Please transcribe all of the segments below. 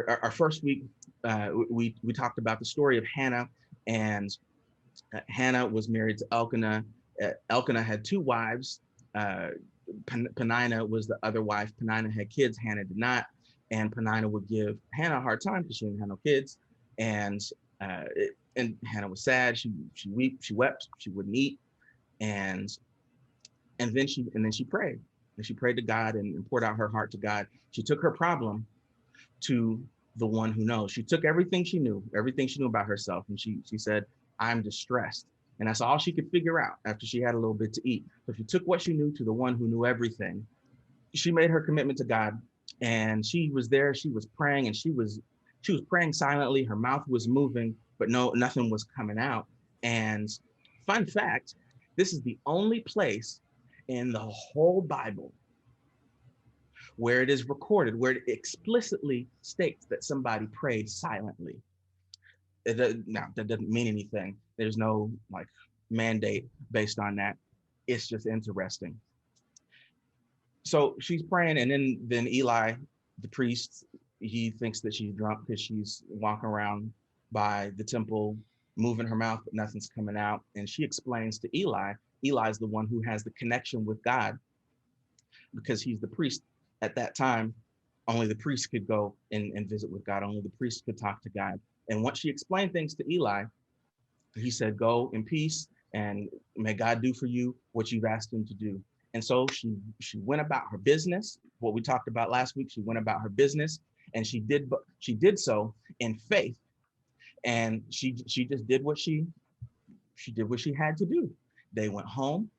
our first week, we talked about the story of Hannah, and Hannah was married to Elkanah. Elkanah had two wives. Uh, Penina was the other wife. Penina had kids. Hannah did not. And Penina would give Hannah a hard time because she didn't have no kids. And and Hannah was sad. She wept. She wouldn't eat. And and then she prayed. And she prayed to God and poured out her heart to God. She took her problem to the one who knows. She took everything she knew about herself, and she said, "I'm distressed." And that's all she could figure out after she had a little bit to eat. So she took what she knew to the one who knew everything. She made her commitment to God, and she was there. She was praying, and she was praying silently. Her mouth was moving, but nothing was coming out. And fun fact, this is the only place in the whole Bible where it is recorded, where it explicitly states that somebody prayed silently. Now, that doesn't mean anything. There's no like mandate based on that. It's just interesting. So she's praying, and then Eli, the priest, he thinks that she's drunk because she's walking around by the temple, moving her mouth, but nothing's coming out. And she explains to Eli. Eli's the one who has the connection with God because he's the priest at that time. Only the priest could go and visit with God. Only the priest could talk to God. And once she explained things to Eli, he said, "Go in peace, and may God do for you what you've asked him to do." And so she went about her business. What we talked about last week, she went about her business, and she did so in faith. And she just did what she did what she had to do. They went home.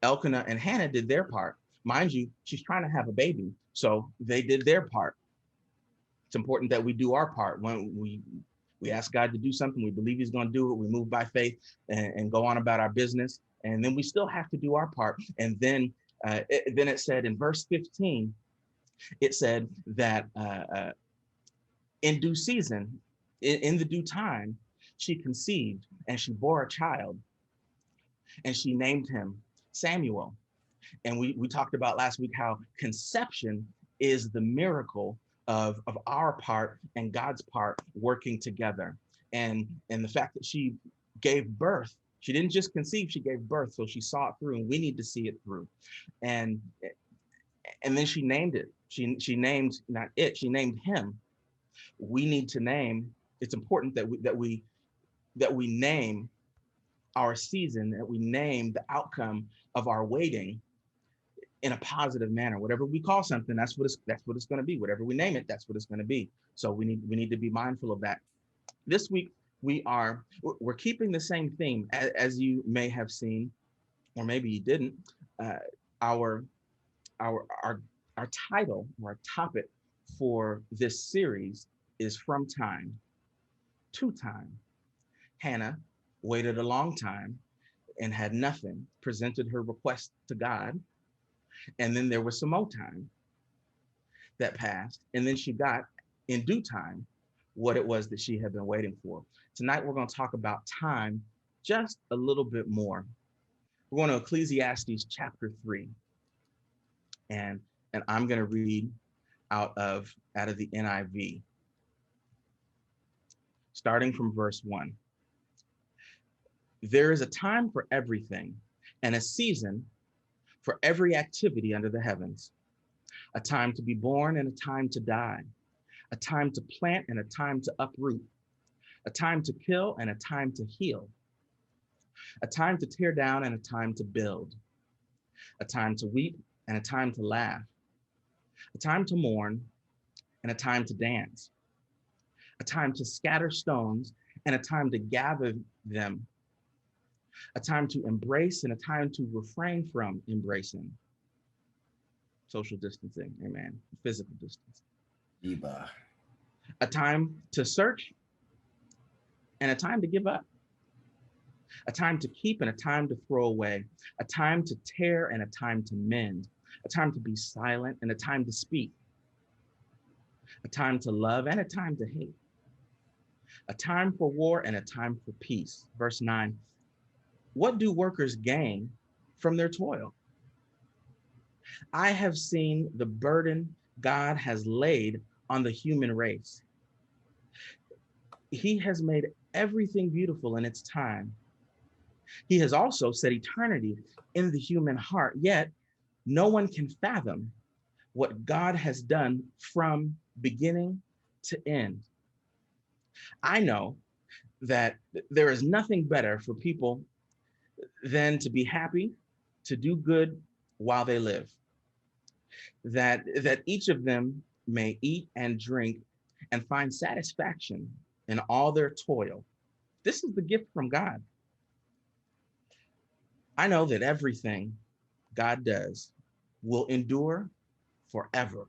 Elkanah and Hannah did their part. Mind you, she's trying to have a baby, so they did their part. It's important that we do our part. When we ask God to do something, we believe he's going to do it, we move by faith and go on about our business. And then we still have to do our part. And then it said in verse 15, it said that in due season, in the due time, she conceived and she bore a child, and she named him Samuel. And we talked about last week how conception is the miracle of our part and God's part working together. And the fact that she gave birth, she didn't just conceive, she gave birth. So she saw it through, and we need to see it through. And then she named it. She named, not it, she named him. We need to name. It's important that we name our season, that we name the outcome of our waiting in a positive manner. Whatever we call something, that's what it's going to be. Whatever we name it, that's what it's going to be. So we need to be mindful of that. This week we're keeping the same theme as you may have seen, or maybe you didn't. Our title or our topic for this series is From Time to Time. Hannah waited a long time and had nothing, presented her request to God. And then there was some more time that passed. And then she got, in due time, what it was that she had been waiting for. Tonight, we're going to talk about time just a little bit more. We're going to Ecclesiastes chapter 3. And I'm going to read out of the NIV, starting from verse 1. There is a time for everything, and a season for every activity under the heavens, a time to be born and a time to die, a time to plant and a time to uproot, a time to kill and a time to heal, a time to tear down and a time to build, a time to weep and a time to laugh, a time to mourn and a time to dance, a time to scatter stones and a time to gather them, a time to embrace and a time to refrain from embracing. Social distancing, amen. Physical distance. Eba. A time to search and a time to give up. A time to keep and a time to throw away. A time to tear and a time to mend. A time to be silent and a time to speak. A time to love and a time to hate. A time for war and a time for peace. Verse 9. What do workers gain from their toil? I have seen the burden God has laid on the human race. He has made everything beautiful in its time. He has also set eternity in the human heart, yet no one can fathom what God has done from beginning to end. I know that there is nothing better for people than to be happy, to do good while they live, that each of them may eat and drink and find satisfaction in all their toil. This is the gift from God. I know that everything God does will endure forever.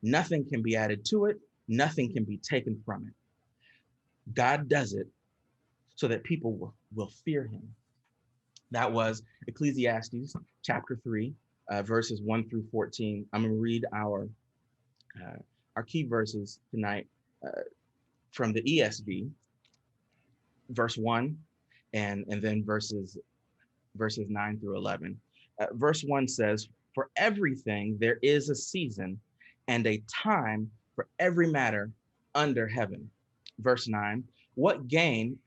Nothing can be added to it, nothing can be taken from it. God does it so that people will fear him. That was Ecclesiastes chapter 3, verses 1 through 14. I'm going to read our key verses tonight from the ESV, verse 1, and then verses 9 through 11. Verse 1 says, "For everything there is a season and a time for every matter under heaven." Verse 9, "What gain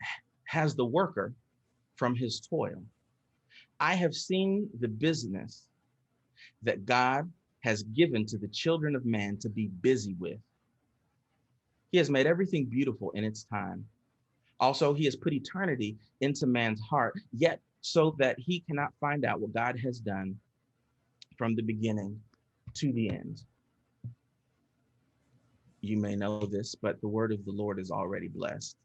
has the worker from his toil? I have seen the business that God has given to the children of man to be busy with. He has made everything beautiful in its time. Also, he has put eternity into man's heart, yet so that he cannot find out what God has done from the beginning to the end." You may know this, but the word of the Lord is already blessed.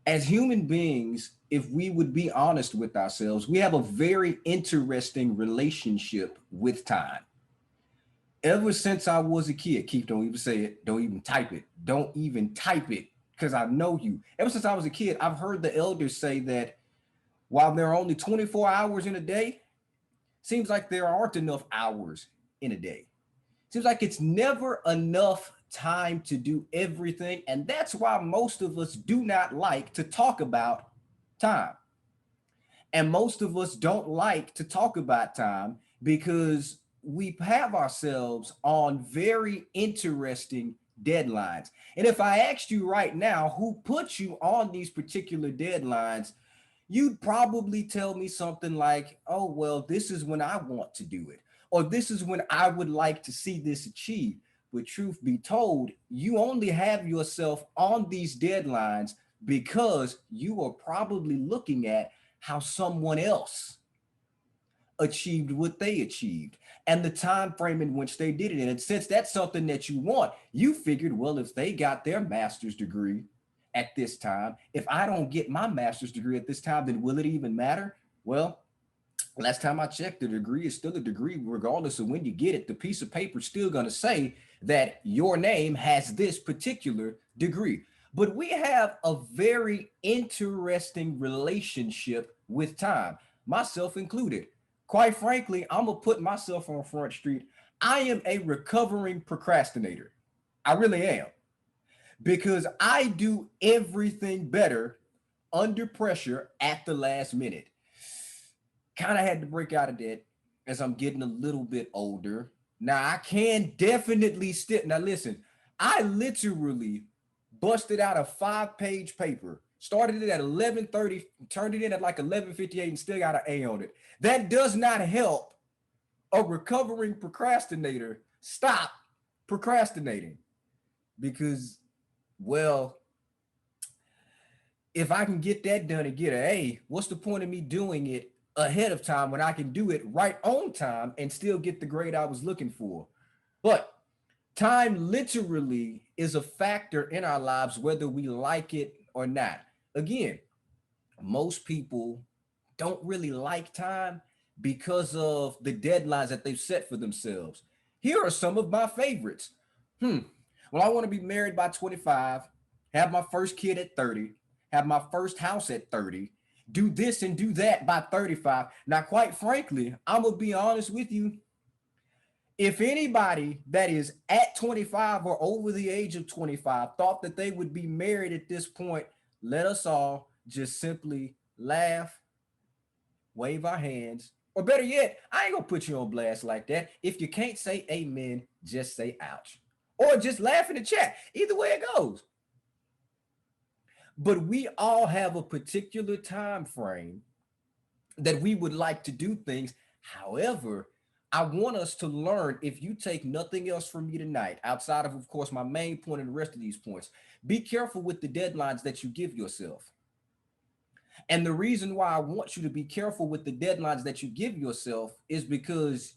As human beings, if we would be honest with ourselves, we have a very interesting relationship with time. Ever since I was a kid, Keith, don't even say it, don't even type it, don't even type it, because I know you. Ever since I was a kid, I've heard the elders say that while there are only 24 hours in a day, seems like there aren't enough hours in a day. Seems like it's never enough time to do everything. And that's why most of us do not like to talk about time. And most of us don't like to talk about time because we have ourselves on very interesting deadlines. And if I asked you right now who put you on these particular deadlines, you'd probably tell me something like, oh, well, this is when I want to do it, or this is when I would like to see this achieved. But truth be told, you only have yourself on these deadlines because you are probably looking at how someone else achieved what they achieved and the time frame in which they did it. And since that's something that you want, you figured, well, if they got their master's degree at this time, if I don't get my master's degree at this time, then will it even matter? Well, last time I checked, the degree is still a degree, regardless of when you get it. The piece of paper is still going to say that your name has this particular degree. But we have a very interesting relationship with time, myself included. Quite frankly, I'm going to put myself on Front Street. I am a recovering procrastinator. I really am. Because I do everything better under pressure at the last minute. Kind of had to break out of that as I'm getting a little bit older. Now I can definitely still. Now listen, I literally busted out a 5-page paper. Started it at 11:30, turned it in at like 11:58, and still got an A on it. That does not help a recovering procrastinator stop procrastinating because, well, if I can get that done and get an A, what's the point of me doing it ahead of time when I can do it right on time and still get the grade I was looking for? But time literally is a factor in our lives, whether we like it or not. Again, most people don't really like time because of the deadlines that they've set for themselves. Here are some of my favorites. Well, I want to be married by 25, have my first kid at 30, have my first house at 30, do this and do that by 35. Now, quite frankly, I'm going to be honest with you. If anybody that is at 25 or over the age of 25 thought that they would be married at this point, let us all just simply laugh, wave our hands, or better yet, I ain't gonna put you on blast like that. If you can't say amen, just say ouch. or just laugh in the chat. Either way it goes. But we all have a particular time frame that we would like to do things. However, I want us to learn, if you take nothing else from me tonight, outside of course, my main point and the rest of these points, be careful with the deadlines that you give yourself. And the reason why I want you to be careful with the deadlines that you give yourself is because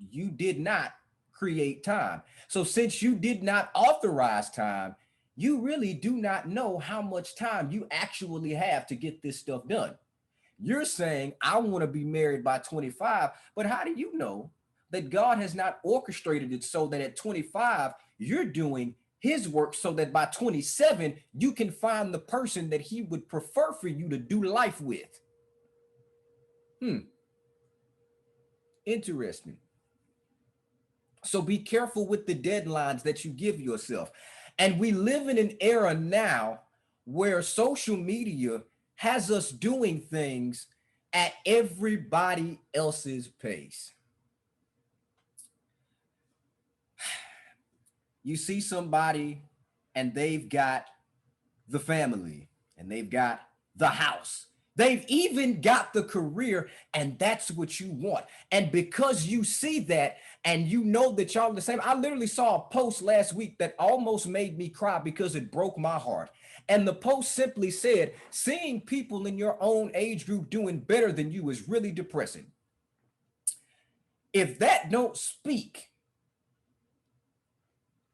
you did not create time. So since you did not authorize time, you really do not know how much time you actually have to get this stuff done. You're saying, I want to be married by 25, but how do you know that God has not orchestrated it so that at 25, you're doing his work so that by 27, you can find the person that he would prefer for you to do life with? Interesting. So be careful with the deadlines that you give yourself. And we live in an era now where social media has us doing things at everybody else's pace. You see somebody and they've got the family and they've got the house. They've even got the career, and that's what you want. And because you see that and you know that y'all are the same, I literally saw a post last week that almost made me cry because it broke my heart. And the post simply said, seeing people in your own age group doing better than you is really depressing. If that don't speak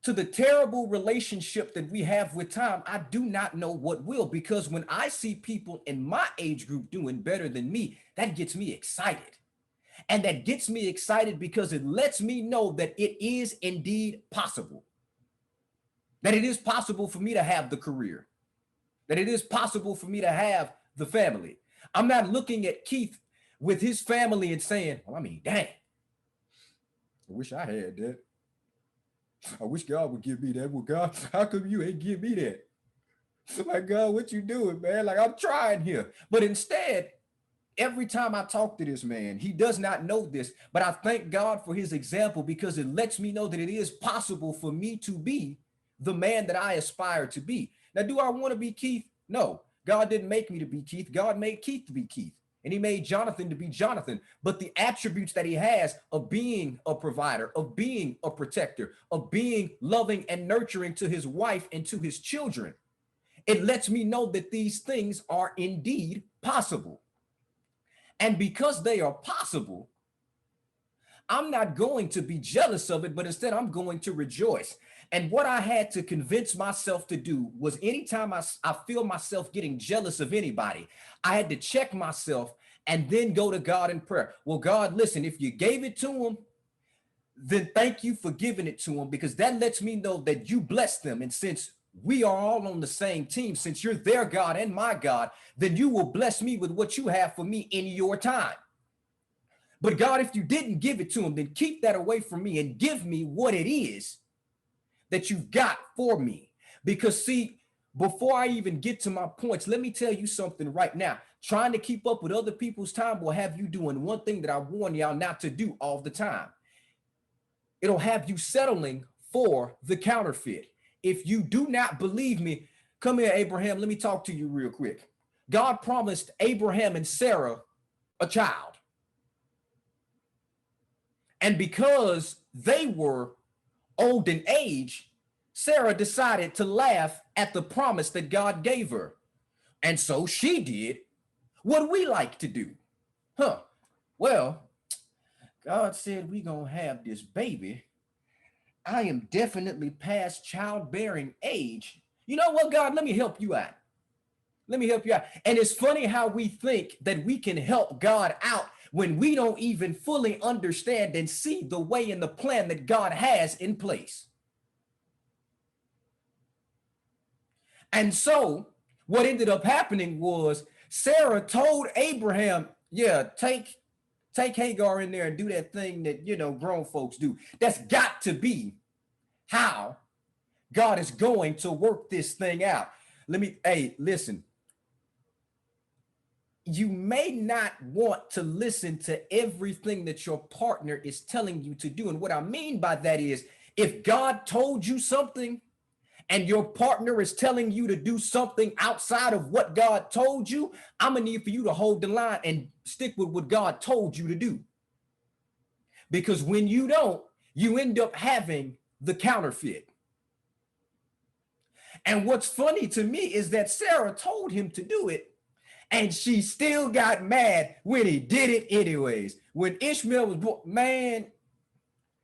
to the terrible relationship that we have with time, I do not know what will, because when I see people in my age group doing better than me, that gets me excited. And that gets me excited because it lets me know that it is indeed possible. That it is possible for me to have the career. That it is possible for me to have the family. I'm not looking at Keith with his family and saying, well, I mean, dang, I wish I had that. I wish God would give me that. Well, God, how come you ain't give me that? Like, God, what you doing, man? Like, I'm trying here. But instead, every time I talk to this man, he does not know this, but I thank God for his example, because it lets me know that it is possible for me to be the man that I aspire to be. Now, do I want to be Keith? No. God didn't make me to be Keith. God made Keith to be Keith. And he made Jonathan to be Jonathan. But the attributes that he has of being a provider, of being a protector, of being loving and nurturing to his wife and to his children, it lets me know that these things are indeed possible. And because they are possible, I'm not going to be jealous of it, but instead I'm going to rejoice. And what I had to convince myself to do was, anytime I feel myself getting jealous of anybody, I had to check myself and then go to God in prayer. Well, God, listen, if you gave it to them, then thank you for giving it to them, because that lets me know that you bless them. And since we are all on the same team, since you're their God and my God, then you will bless me with what you have for me in your time. But God, if you didn't give it to them, then keep that away from me and give me what it is that you've got for me. Because see, before I even get to my points, let me tell you something right now. Trying to keep up with other people's time will have you doing one thing that I warn y'all not to do all the time. It'll have you settling for the counterfeit. If you do not believe me, come here, Abraham, let me talk to you real quick. God promised Abraham and Sarah a child. And because they were old in age, Sarah decided to laugh at the promise that God gave her. And so she did what we like to do. Well, God said we gonna have this baby. I am definitely past childbearing age. You know what, God, let me help you out. Let me help you out. And it's funny how we think that we can help God out when we don't even fully understand and see the way and the plan that God has in place. And so what ended up happening was Sarah told Abraham, yeah, take Hagar in there and do that thing that, grown folks do. That's got to be how God is going to work this thing out. Listen. You may not want to listen to everything that your partner is telling you to do. And what I mean by that is, If God told you something and your partner is telling you to do something outside of what God told you, I'm gonna need for you to hold the line and stick with what God told you to do. Because when you don't, you end up having the counterfeit. And what's funny to me is that Sarah told him to do it, and she still got mad when he did it anyways. When Ishmael was born, man,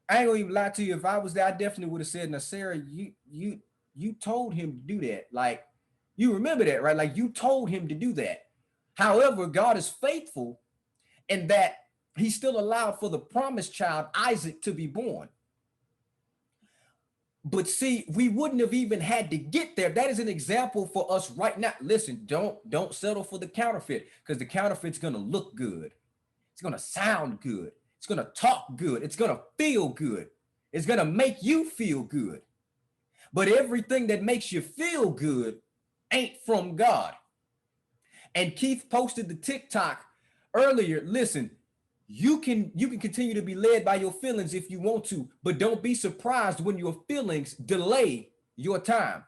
I ain't gonna even lie to you. If I was there, I definitely would have said, "Now, Sarah, you told him to do that. Like, you remember that, right? Like, you told him to do that." However, God is faithful in that he still allowed for the promised child, Isaac, to be born. But see, we wouldn't have even had to get there. That is an example for us right now. Listen, don't settle for the counterfeit, because the counterfeit's gonna look good. It's gonna sound good. It's gonna talk good. It's gonna feel good. It's gonna make you feel good. But everything that makes you feel good ain't from God. And Keith posted the TikTok earlier. Listen, you can continue to be led by your feelings if you want to, but don't be surprised when your feelings delay your time.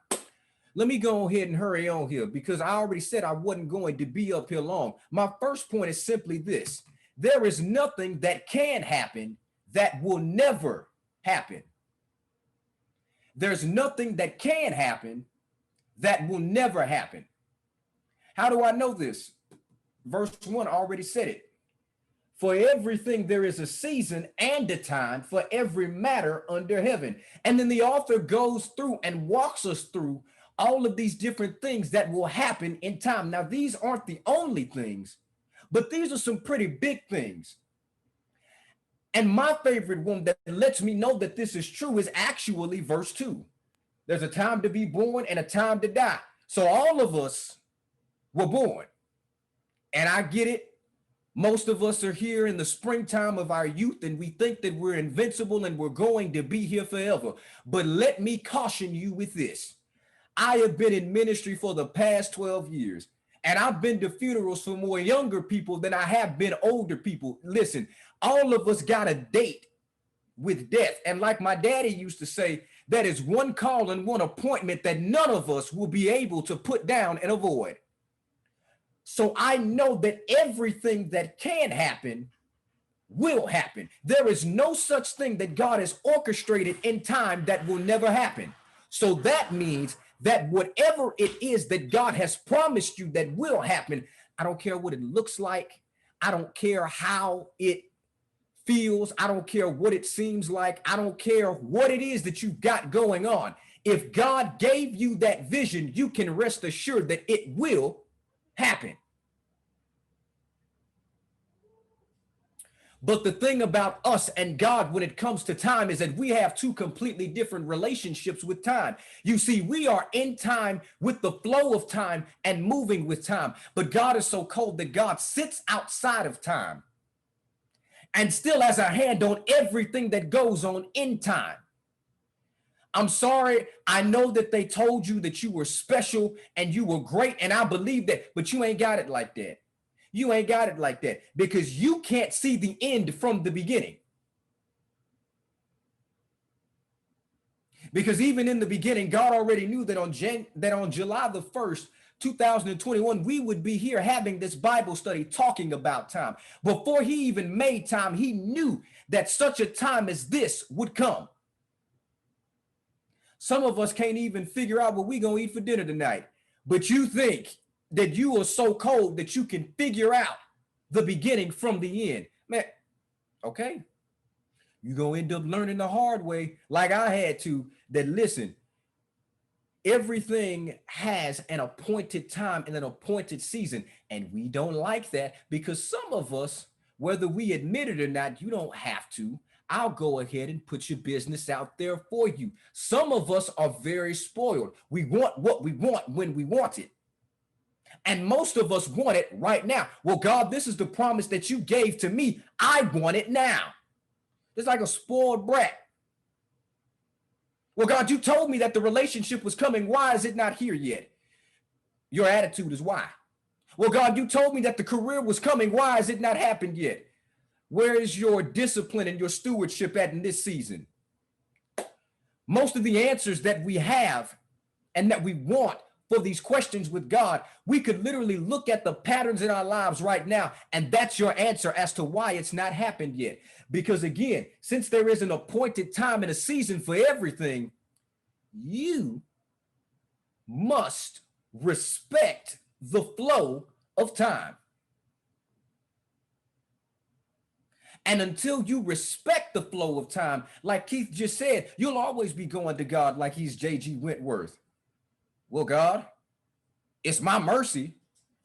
Let me go ahead and hurry on here, because I already said I wasn't going to be up here long. My first point is simply this: there is nothing that can happen that will never happen. There's nothing that can happen that will never happen. How do I know this? Verse 1 already said it. For everything there is a season and a time for every matter under heaven. And then the author goes through and walks us through all of these different things that will happen in time. Now, these aren't the only things, but these are some pretty big things. And my favorite one that lets me know that this is true is actually verse 2. There's a time to be born and a time to die. So all of us were born. And I get it. Most of us are here in the springtime of our youth, and we think that we're invincible and we're going to be here forever. But let me caution you with this. I have been in ministry for the past 12 years, and I've been to funerals for more younger people than I have been older people. Listen, all of us got a date with death. And like my daddy used to say, that is one call and one appointment that none of us will be able to put down and avoid. So I know that everything that can happen will happen. There is no such thing that God has orchestrated in time that will never happen. So that means that whatever it is that God has promised you that will happen, I don't care what it looks like. I don't care how it feels. I don't care what it seems like. I don't care what it is that you've got going on. If God gave you that vision, you can rest assured that it will happen. But the thing about us and God when it comes to time is that we have two completely different relationships with time. You see, we are in time with the flow of time and moving with time. But God is so cold that God sits outside of time and still has a hand on everything that goes on in time. I'm sorry. I know that they told you that you were special and you were great, and I believe that, but you ain't got it like that. You ain't got it like that, because you can't see the end from the beginning. Because even in the beginning, God already knew that on July the 1st, 2021, we would be here having this Bible study talking about time. Before he even made time, he knew that such a time as this would come. Some of us can't even figure out what we're going to eat for dinner tonight, but you think that you are so cold that you can figure out the beginning from the end. Man, okay. You're going to end up learning the hard way, like I had to, that listen, everything has an appointed time and an appointed season. And we don't like that, because some of us, whether we admit it or not, you don't have to. I'll go ahead and put your business out there for you. Some of us are very spoiled. We want what we want when we want it. And most of us want it right now. Well, God, this is the promise that you gave to me. I want it now. It's like a spoiled brat. Well, God, you told me that the relationship was coming. Why is it not here yet? Your attitude is why. Well, God, you told me that the career was coming. Why has it not happened yet? Where is your discipline and your stewardship at in this season? Most of the answers that we have and that we want for these questions with God, we could literally look at the patterns in our lives right now, and that's your answer as to why it's not happened yet. Because again, since there is an appointed time and a season for everything, you must respect the flow of time. And until you respect the flow of time, like Keith just said, you'll always be going to God like he's J.G. Wentworth. Well, God, it's my mercy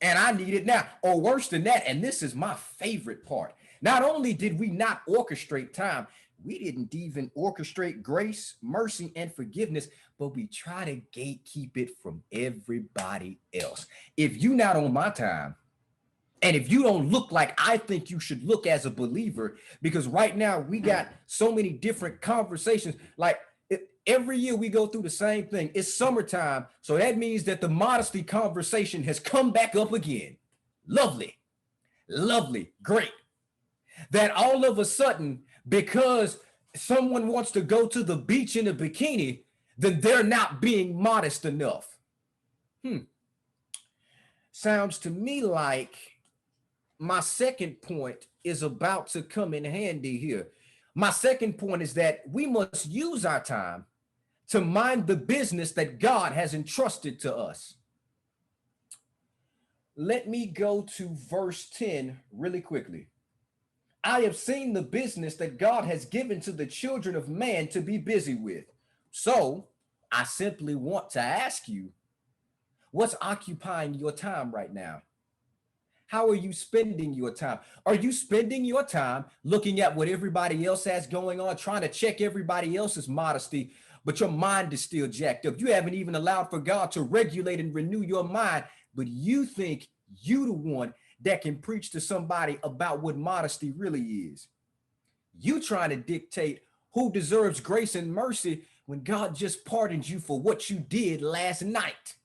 and I need it now. Or worse than that, and this is my favorite part. Not only did we not orchestrate time, we didn't even orchestrate grace, mercy, and forgiveness, but we try to gatekeep it from everybody else. If you're not on my time, and if you don't look like I think you should look as a believer, because right now we got so many different conversations, like every year we go through the same thing. It's summertime, so that means that the modesty conversation has come back up again. Lovely, lovely, great. That all of a sudden, because someone wants to go to the beach in a bikini, then they're not being modest enough. Sounds to me like my second point is about to come in handy here. My second point is that we must use our time to mind the business that God has entrusted to us. Let me go to verse 10 really quickly. I have seen the business that God has given to the children of man to be busy with. So I simply want to ask you, what's occupying your time right now? How are you spending your time? Are you spending your time looking at what everybody else has going on, trying to check everybody else's modesty, but your mind is still jacked up? You haven't even allowed for God to regulate and renew your mind, but you think you the one that can preach to somebody about what modesty really is. You trying to dictate who deserves grace and mercy when God just pardoned you for what you did last night.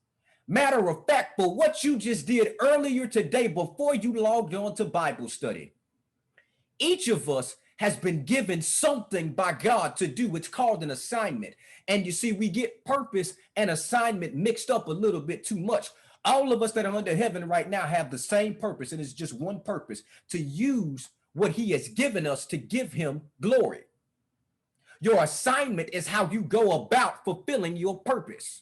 Matter of fact, for what you just did earlier today before you logged on to Bible study. Each of us has been given something by God to do. It's called an assignment. And you see, we get purpose and assignment mixed up a little bit too much. All of us that are under heaven right now have the same purpose, and it's just one purpose: to use what he has given us to give him glory. Your assignment is how you go about fulfilling your purpose.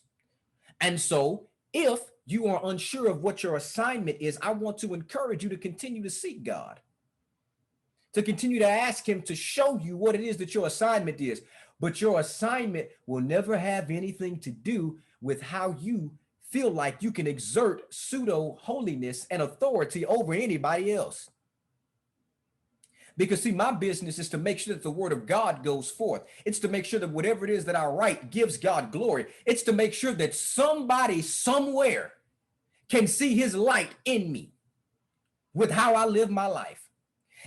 And so if you are unsure of what your assignment is, I want to encourage you to continue to seek God, to continue to ask him to show you what it is that your assignment is. But your assignment will never have anything to do with how you feel like you can exert pseudo holiness and authority over anybody else. Because see, my business is to make sure that the word of God goes forth. It's to make sure that whatever it is that I write gives God glory. It's to make sure that somebody somewhere can see his light in me with how I live my life.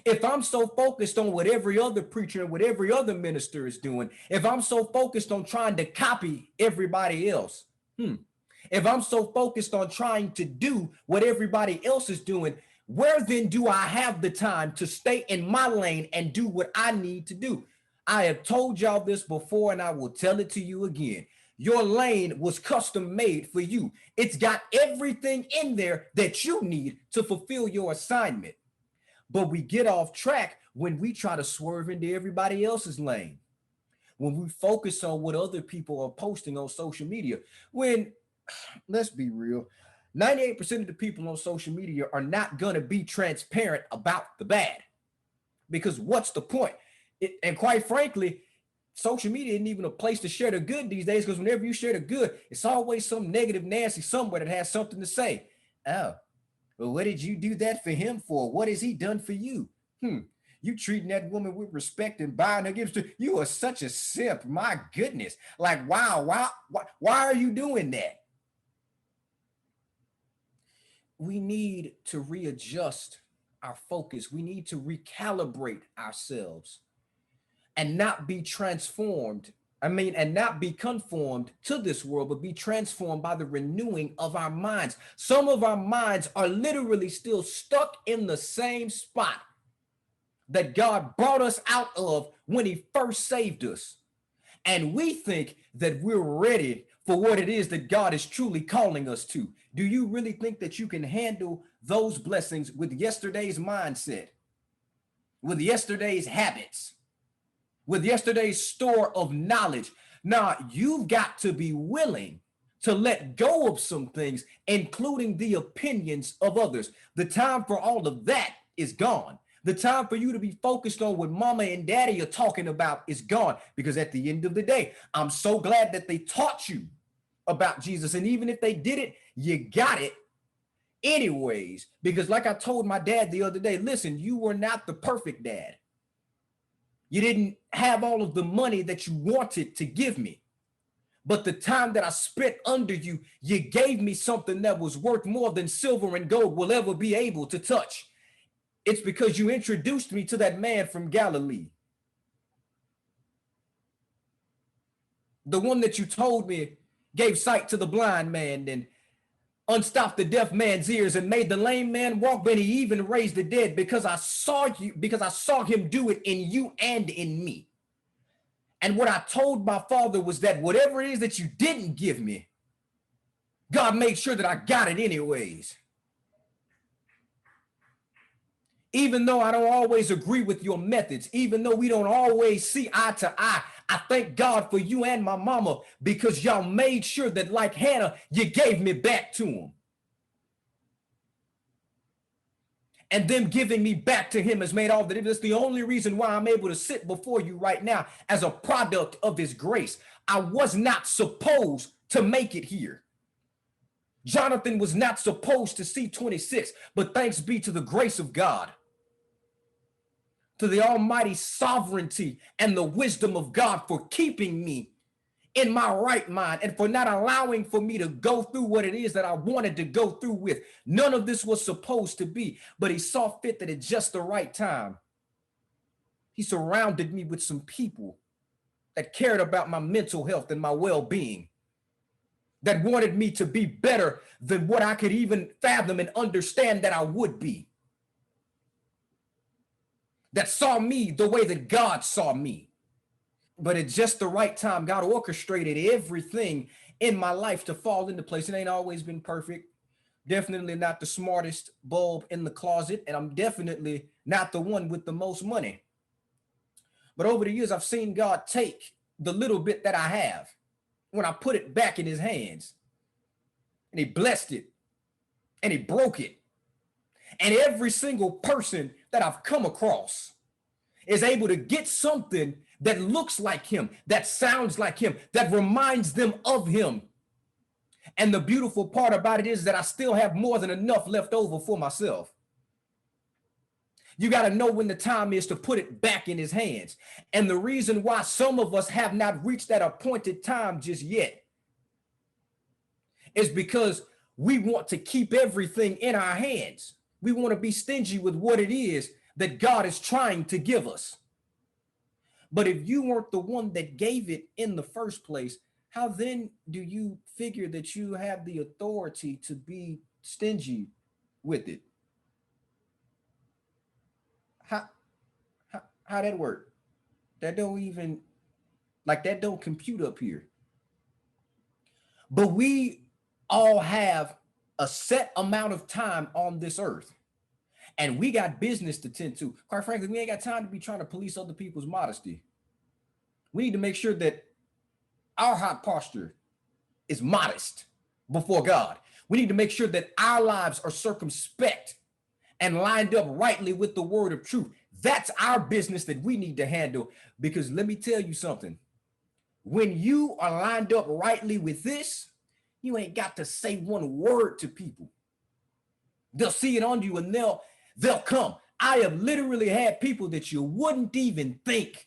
If I'm so focused on what every other preacher and what every other minister is doing, if I'm so focused on trying to copy everybody else, if I'm so focused on trying to do what everybody else is doing, where then do I have the time to stay in my lane and do what I need to do? I have told y'all this before, and I will tell it to you again. Your lane was custom made for you. It's got everything in there that you need to fulfill your assignment. But we get off track when we try to swerve into everybody else's lane, when we focus on what other people are posting on social media. When, let's be real, 98% of the people on social media are not going to be transparent about the bad, because what's the point? And quite frankly, social media isn't even a place to share the good these days, because whenever you share the good, it's always some negative Nancy somewhere that has something to say. Oh, well, what did you do that for him for? What has he done for you? You treating that woman with respect and buying her gifts to you are such a simp. My goodness. Like, wow, why are you doing that? We need to readjust our focus. We need to recalibrate ourselves and not be transformed. And not be conformed to this world, but be transformed by the renewing of our minds. Some of our minds are literally still stuck in the same spot that God brought us out of when he first saved us. And we think that we're ready for what it is that God is truly calling us to. Do you really think that you can handle those blessings with yesterday's mindset, with yesterday's habits, with yesterday's store of knowledge? Now, you've got to be willing to let go of some things, including the opinions of others. The time for all of that is gone. The time for you to be focused on what mama and daddy are talking about is gone, because at the end of the day, I'm so glad that they taught you about Jesus. And even if they did it, you got it anyways, because like I told my dad the other day, listen, you were not the perfect dad. You didn't have all of the money that you wanted to give me. But the time that I spent under you, you gave me something that was worth more than silver and gold will ever be able to touch. It's because you introduced me to that man from Galilee. The one that you told me gave sight to the blind man and unstopped the deaf man's ears and made the lame man walk, but he even raised the dead, because I saw him do it in you and in me. And what I told my father was that whatever it is that you didn't give me, God made sure that I got it anyways. Even though I don't always agree with your methods, even though we don't always see eye to eye, I thank God for you and my mama, because y'all made sure that, like Hannah, you gave me back to him. And them giving me back to him has made all the difference. That's the only reason why I'm able to sit before you right now as a product of his grace. I was not supposed to make it here. Jonathan was not supposed to see 26, but thanks be to the grace of God, to the almighty sovereignty and the wisdom of God for keeping me in my right mind and for not allowing for me to go through what it is that I wanted to go through with. None of this was supposed to be, but he saw fit that at just the right time, he surrounded me with some people that cared about my mental health and my well-being, that wanted me to be better than what I could even fathom and understand that I would be, that saw me the way that God saw me. But at just the right time, God orchestrated everything in my life to fall into place. It ain't always been perfect. Definitely not the smartest bulb in the closet, and I'm definitely not the one with the most money. But over the years, I've seen God take the little bit that I have when I put it back in his hands, and he blessed it, and he broke it. And every single person that I've come across is able to get something that looks like him, that sounds like him, that reminds them of him. And the beautiful part about it is that I still have more than enough left over for myself. You got to know when the time is to put it back in his hands. And the reason why some of us have not reached that appointed time just yet is because we want to keep everything in our hands. We want to be stingy with what it is that God is trying to give us. But if you weren't the one that gave it in the first place, how then do you figure that you have the authority to be stingy with it? How that work? That don't even, like, that don't compute up here. But we all have a set amount of time on this earth, and we got business to tend to. Quite frankly, we ain't got time to be trying to police other people's modesty. We need to make sure that our heart posture is modest before God. We need to make sure that our lives are circumspect and lined up rightly with the word of truth. That's our business that we need to handle, because let me tell you something. When you are lined up rightly with this, you ain't got to say one word to people. They'll see it on you and they'll come. I have literally had people that you wouldn't even think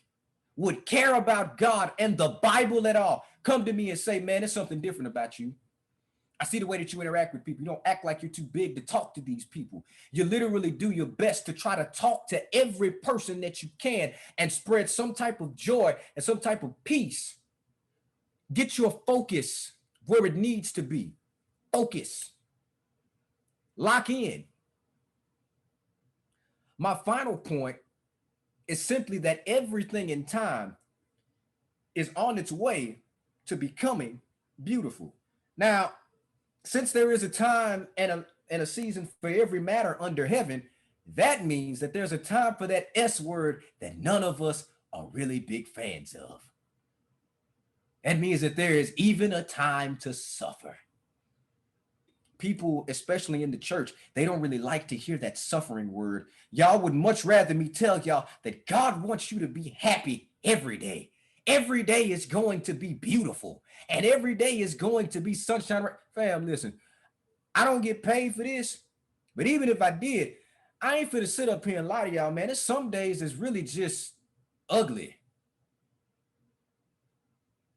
would care about God and the Bible at all come to me and say, man, there's something different about you. I see the way that you interact with people. You don't act like you're too big to talk to these people. You literally do your best to try to talk to every person that you can and spread some type of joy and some type of peace. Get your focus where it needs to be. Focus. Lock in. My final point is simply that everything in time is on its way to becoming beautiful. Now, since there is a time and a season for every matter under heaven, that means that there's a time for that S word that none of us are really big fans of. That means that there is even a time to suffer. People, especially in the church, they don't really like to hear that suffering word. Y'all would much rather me tell y'all that God wants you to be happy every day. Every day is going to be beautiful, and every day is going to be sunshine. Fam, listen, I don't get paid for this, but even if I did, I ain't finna sit up here and lie to y'all, man. There's some days that's really just ugly.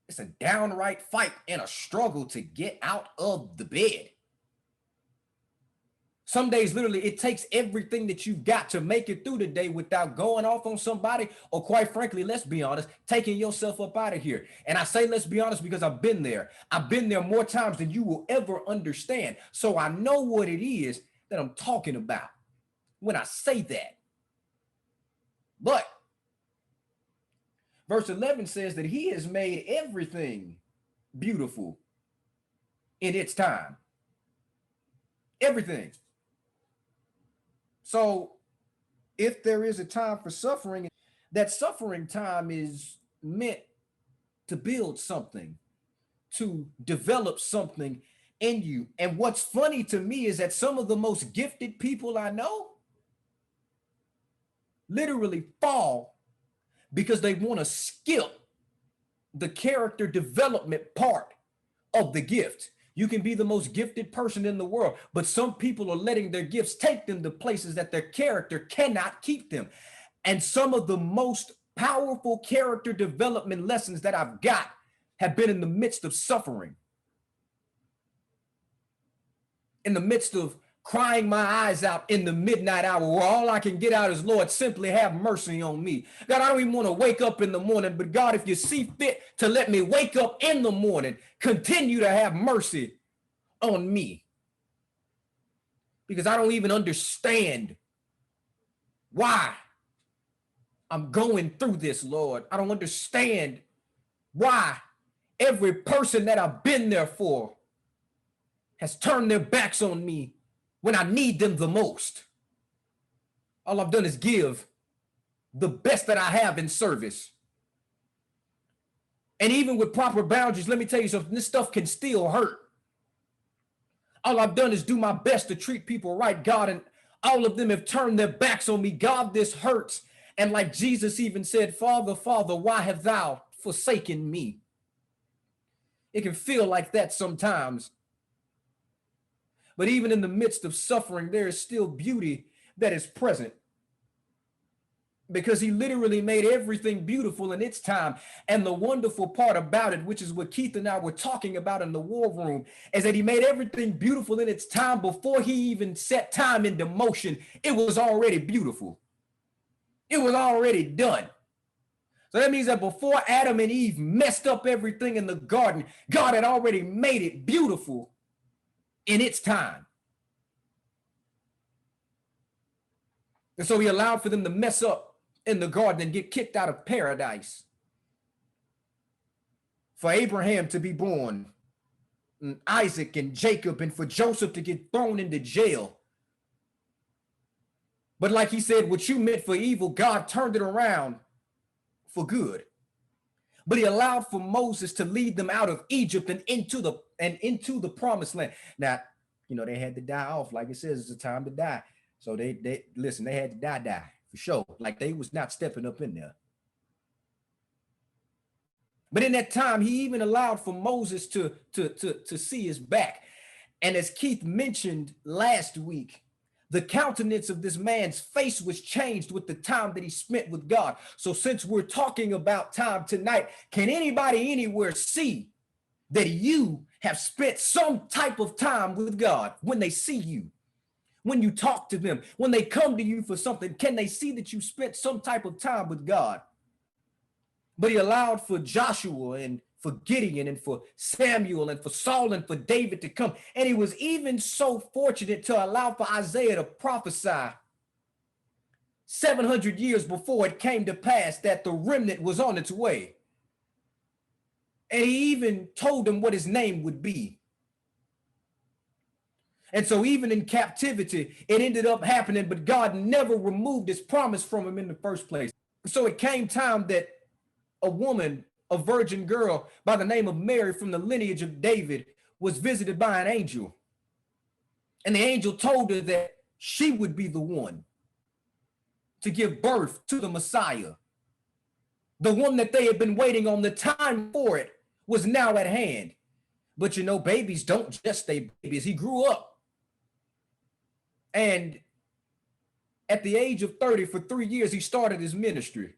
It's a downright fight and a struggle to get out of the bed. Some days, literally, it takes everything that you've got to make it through the day without going off on somebody, or quite frankly, let's be honest, taking yourself up out of here. And I say, let's be honest, because I've been there. I've been there more times than you will ever understand. So I know what it is that I'm talking about when I say that. But verse 11 says that he has made everything beautiful in its time. Everything. So if there is a time for suffering, that suffering time is meant to build something, to develop something in you. And what's funny to me is that some of the most gifted people I know literally fall because they want to skip the character development part of the gift. You can be the most gifted person in the world, but some people are letting their gifts take them to places that their character cannot keep them. And some of the most powerful character development lessons that I've got have been in the midst of suffering, in the midst of crying my eyes out in the midnight hour, where all I can get out is, Lord, simply have mercy on me. God, I don't even want to wake up in the morning, but God, if you see fit to let me wake up in the morning, continue to have mercy on me. Because I don't even understand why I'm going through this, Lord. I don't understand why every person that I've been there for has turned their backs on me when I need them the most. All I've done is give the best that I have in service. And even with proper boundaries, let me tell you something, this stuff can still hurt. All I've done is do my best to treat people right, God, and all of them have turned their backs on me. God, this hurts. And like Jesus even said, Father, Father, why have thou forsaken me? It can feel like that sometimes. But even in the midst of suffering, there is still beauty that is present, because he literally made everything beautiful in its time. And the wonderful part about it, which is what Keith and I were talking about in the war room, is that he made everything beautiful in its time before he even set time into motion. It was already beautiful. It was already done. So that means that before Adam and Eve messed up everything in the garden, God had already made it beautiful in its time. And so he allowed for them to mess up in the garden and get kicked out of paradise. For Abraham to be born, and Isaac and Jacob, and for Joseph to get thrown into jail. But like he said, what you meant for evil, God turned it around for good. But he allowed for Moses to lead them out of Egypt and into the promised land. Now, you know, they had to die off. Like it says, it's a time to die. So they listen, they had to die for sure. Like they was not stepping up in there. But in that time, he even allowed for Moses to see his back. And as Keith mentioned last week, the countenance of this man's face was changed with the time that he spent with God. So since we're talking about time tonight, can anybody anywhere see that you have spent some type of time with God when they see you? When you talk to them, when they come to you for something, can they see that you spent some type of time with God? But he allowed for Joshua and for Gideon and for Samuel and for Saul and for David to come. And he was even so fortunate to allow for Isaiah to prophesy 700 years before it came to pass that the remnant was on its way. And he even told him what his name would be. And so even in captivity, it ended up happening, but God never removed his promise from him in the first place. So it came time that a woman, a virgin girl by the name of Mary from the lineage of David, was visited by an angel. And the angel told her that she would be the one to give birth to the Messiah. The one that they had been waiting on, the time for it was now at hand. But you know, babies don't just stay babies. He grew up. And at the age of 30, for 3 years, he started his ministry.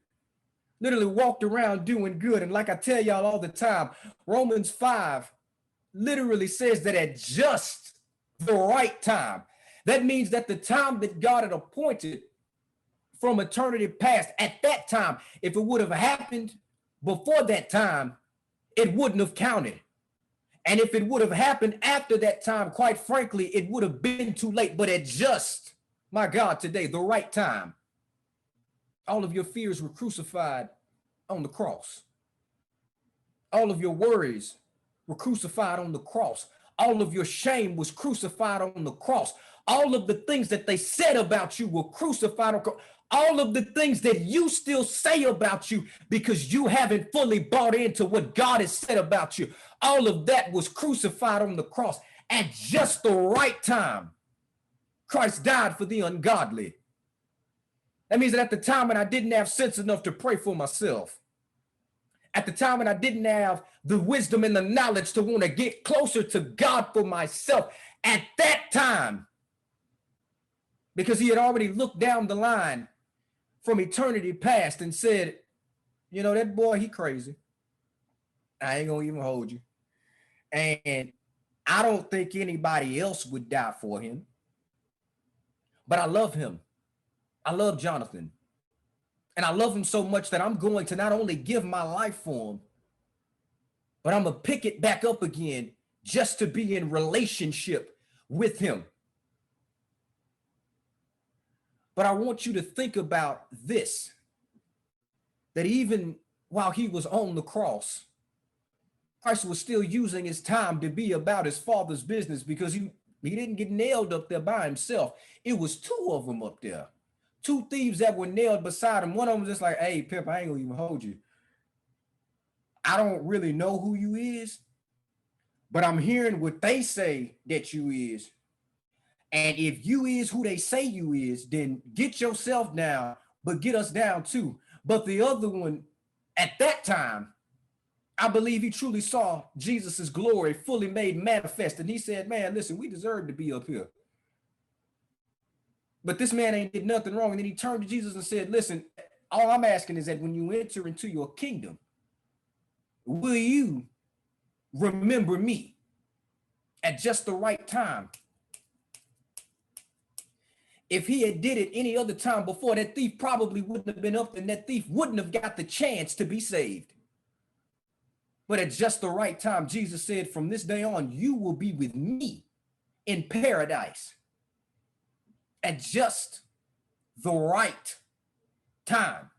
Literally walked around doing good. And like I tell y'all all the time, Romans 5 literally says that at just the right time. That means that the time that God had appointed from eternity past, at that time, if it would have happened before that time, it wouldn't have counted. And if it would have happened after that time, quite frankly, it would have been too late. But at just, my God, today, the right time, all of your fears were crucified on the cross. All of your worries were crucified on the cross. All of your shame was crucified on the cross. All of the things that they said about you were crucified on the cross. All of the things that you still say about you because you haven't fully bought into what God has said about you. All of that was crucified on the cross at just the right time. Christ died for the ungodly. That means that at the time when I didn't have sense enough to pray for myself, at the time when I didn't have the wisdom and the knowledge to want to get closer to God for myself, at that time, because he had already looked down the line from eternity past and said, you know, that boy, he crazy. I ain't gonna even hold you. And I don't think anybody else would die for him. But I love him. I love Jonathan. And I love him so much that I'm going to not only give my life for him, but I'm gonna pick it back up again just to be in relationship with him. But I want you to think about this, that even while he was on the cross, Christ was still using his time to be about his Father's business, because he didn't get nailed up there by himself. It was two of them up there, two thieves that were nailed beside him. One of them was just like, hey, Pip, I ain't gonna even hold you. I don't really know who you is, but I'm hearing what they say that you is. And if you is who they say you is, then get yourself down, but get us down too. But the other one, at that time, I believe he truly saw Jesus's glory fully made manifest. And he said, man, listen, we deserve to be up here. But this man ain't did nothing wrong. And then he turned to Jesus and said, listen, all I'm asking is that when you enter into your kingdom, will you remember me at just the right time? If he had did it any other time before, that thief probably wouldn't have been up there, and that thief wouldn't have got the chance to be saved. But at just the right time, Jesus said, from this day on, you will be with me in paradise at just the right time.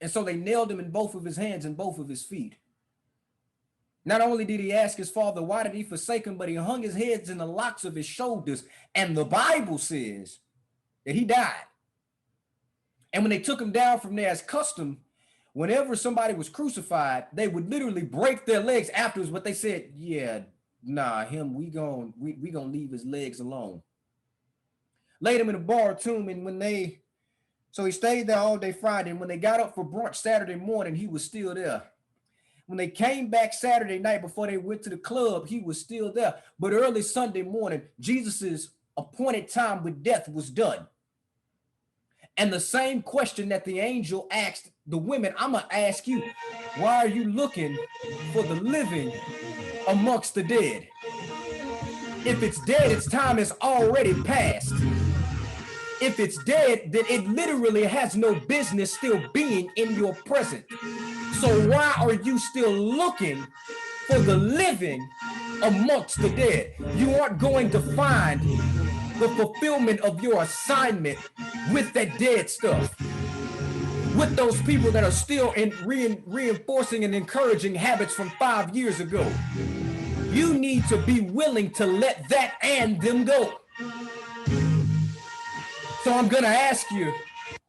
And so they nailed him in both of his hands and both of his feet. Not only did he ask his father, why did he forsake him, but he hung his heads in the locks of his shoulders. And the Bible says that he died. And when they took him down from there, as custom, whenever somebody was crucified, they would literally break their legs afterwards. But they said, yeah, nah, we gonna leave his legs alone. Laid him in a borrowed tomb. And so he stayed there all day Friday. And when they got up for brunch Saturday morning, he was still there. When they came back Saturday night before they went to the club, he was still there. But early Sunday morning, Jesus's appointed time with death was done. And the same question that the angel asked the women, I'm going to ask you, why are you looking for the living amongst the dead? If it's dead, its time is already passed. If it's dead, then it literally has no business still being in your present. So why are you still looking for the living amongst the dead? You aren't going to find the fulfillment of your assignment with that dead stuff. with those people that are still reinforcing and encouraging habits from 5 years ago. You need to be willing to let that and them go. So I'm going to ask you,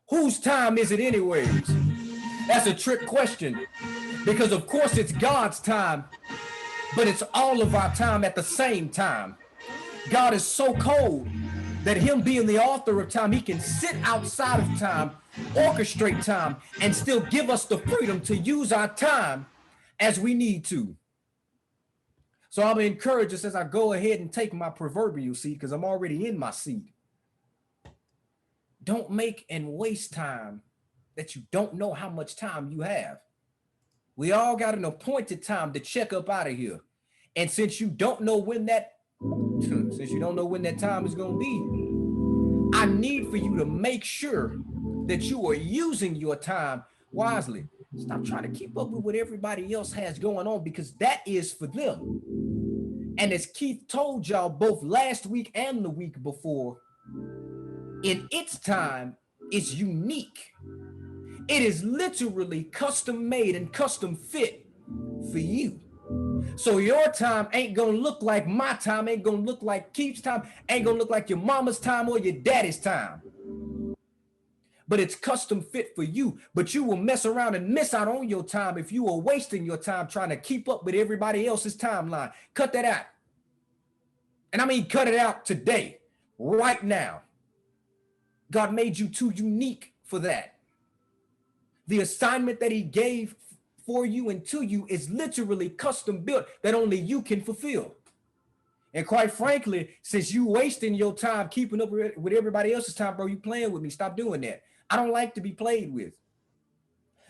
whose time is it anyways? That's a trick question, because of course it's God's time, but it's all of our time at the same time. God is so cold that him being the author of time, he can sit outside of time, orchestrate time, and still give us the freedom to use our time as we need to. So I'm encouraged just as I go ahead and take my proverbial seat, because I'm already in my seat. Don't make and waste time that you don't know how much time you have. We all got an appointed time to check up out of here. And since you don't know when that time is going to be, I need for you to make sure that you are using your time wisely. Stop trying to keep up with what everybody else has going on, because that is for them. And as Keith told y'all both last week and the week before, in its time is unique. It is literally custom made and custom fit for you. So your time ain't gonna look like my time, ain't gonna look like Keith's time, ain't gonna look like your mama's time or your daddy's time. But it's custom fit for you. But you will mess around and miss out on your time if you are wasting your time trying to keep up with everybody else's timeline. Cut that out. And I mean, cut it out today, right now. God made you too unique for that. The assignment that he gave for you and to you is literally custom built that only you can fulfill. And quite frankly, since you wasting your time keeping up with everybody else's time, bro, you playing with me. Stop doing that. I don't like to be played with.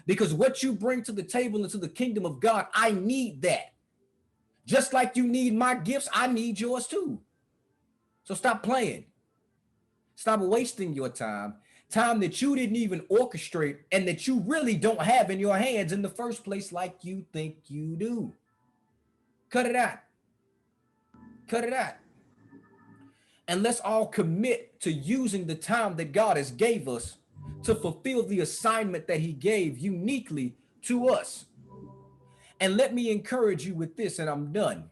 Because what you bring to the table and to the kingdom of God, I need that. Just like you need my gifts, I need yours too. So stop playing. Stop wasting your time that you didn't even orchestrate and that you really don't have in your hands in the first place like you think you do. Cut it out. Cut it out. And let's all commit to using the time that God has gave us to fulfill the assignment that he gave uniquely to us. And let me encourage you with this, and I'm done.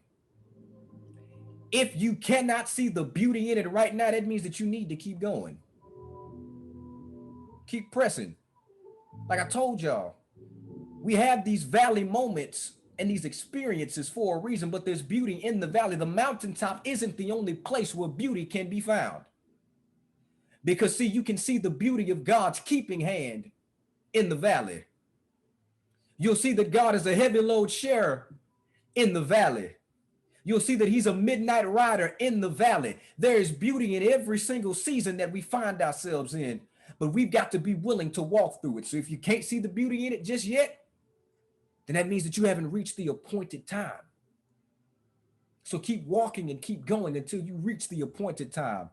If you cannot see the beauty in it right now, that means that you need to keep going. Keep pressing. Like I told y'all, we have these valley moments and these experiences for a reason, but there's beauty in the valley. The mountaintop isn't the only place where beauty can be found. Because see, you can see the beauty of God's keeping hand in the valley. You'll see that God is a heavy load sharer in the valley. You'll see that he's a midnight rider in the valley. There is beauty in every single season that we find ourselves in, but we've got to be willing to walk through it. So if you can't see the beauty in it just yet, then that means that you haven't reached the appointed time. So keep walking and keep going until you reach the appointed time.